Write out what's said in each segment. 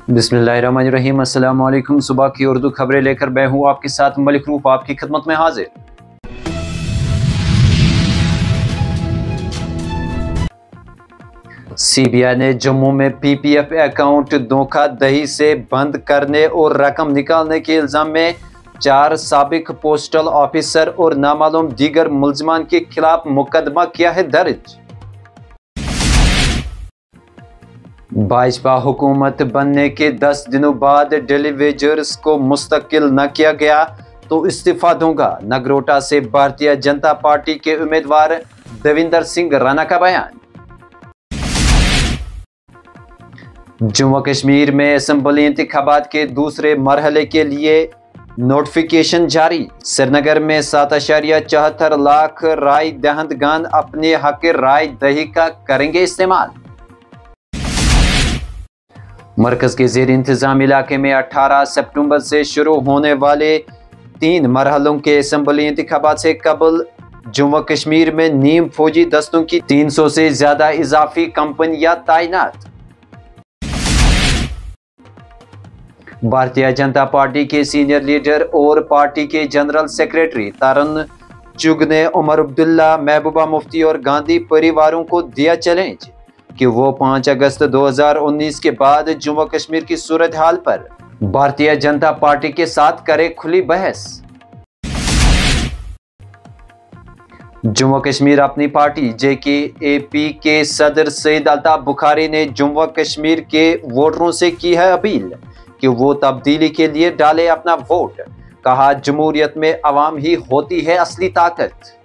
बिस्मिल्लाहिर्रहमानिर्रहीम। अस्सलाम वालेकुम। सुबह की उर्दू खबरें लेकर मैं हूँ आपके साथ मलिक रूफ, आपकी खिदमत में हाजिर। सीबीआई ने जम्मू में पीपीएफ अकाउंट धोखाधड़ी से बंद करने और रकम निकालने के इल्जाम में 4 साबिक पोस्टल ऑफिसर और नामालूम दीगर मुलजमान के खिलाफ मुकदमा किया है दर्ज। भाजपा हुकूमत बनने के 10 दिनों बाद डेलीवेजर्स को मुस्तकिल न किया गया तो इस्तीफा दूंगा, नगरोटा से भारतीय जनता पार्टी के उम्मीदवार देविंदर सिंह राणा का बयान। जम्मू कश्मीर में असेंबली इंतखाबात के दूसरे मरहले के लिए नोटिफिकेशन जारी। श्रीनगर में 7.74 लाख राय दहंदगान अपने हक राय दही का करेंगे इस्तेमाल। मरकज के ज़ेर इंतजाम इलाके में 18 सितंबर से शुरू होने वाले 3 मरहलों के असेंबली इंतखाबात से कबल जम्मू कश्मीर में नीम फौजी दस्तों की 300 से ज्यादा इजाफी कंपनियां तैनात। भारतीय जनता पार्टी के सीनियर लीडर और पार्टी के जनरल सेक्रेटरी तरुण चुग ने उमर अब्दुल्ला, महबूबा मुफ्ती और गांधी परिवारों को दिया चैलेंज कि वो 5 अगस्त 2019 के बाद जम्मू कश्मीर की सूरत हाल पर भारतीय जनता पार्टी के साथ करे खुली बहस। जम्मू कश्मीर अपनी पार्टी JKAP के सदर सईद अल्ताफ बुखारी ने जम्मू कश्मीर के वोटरों से की है अपील कि वो तब्दीली के लिए डाले अपना वोट। कहा, जमहूरियत में अवाम ही होती है असली ताकत।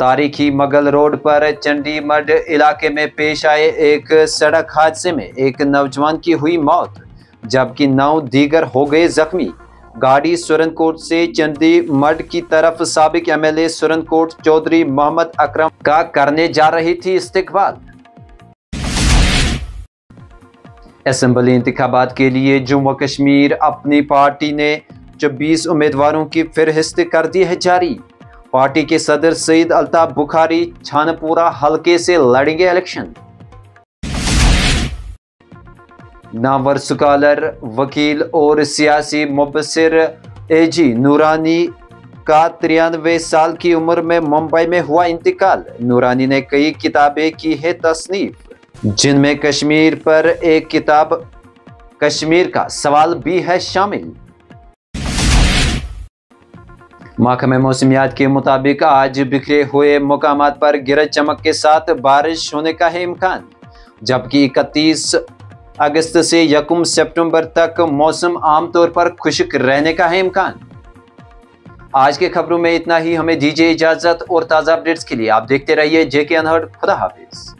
तारीखी मगल रोड पर चंडीमढ़ इलाके में पेश आए एक सड़क हादसे में एक नौजवान की हुई मौत जबकि 9 दीगर हो गए जख्मी। गाड़ी सुरनकोट से चंडीमढ़ की तरफ साबिक MLA सुरनकोट चौधरी मोहम्मद अकरम का करने जा रही थी इस्तकबाल। असेंबली इंतखाबात के लिए जम्मू कश्मीर अपनी पार्टी ने 24 उम्मीदवारों की फहरिस्त कर दी है जारी। पार्टी के सदर सईद अल्ताफ बुखारी छानपुरा हलके से लड़ेंगे इलेक्शन। नामवर स्कॉलर, वकील और सियासी मुबस्सिर AG नूरानी का 93 साल की उम्र में मुंबई में हुआ इंतकाल। नूरानी ने कई किताबें की है तसनीफ, जिनमें कश्मीर पर एक किताब कश्मीर का सवाल भी है शामिल। महकमे मौसमियात के मुताबिक आज बिखरे हुए मुकामात पर गरज चमक के साथ बारिश होने का है इम्कान, जबकि 31 अगस्त से 1 सितंबर तक मौसम आमतौर पर खुश्क रहने का है इम्कान। आज के खबरों में इतना ही। हमें दीजिए इजाजत और ताज़ा अपडेट्स के लिए आप देखते रहिए JK अनहर्ड। खुदा हाफिज।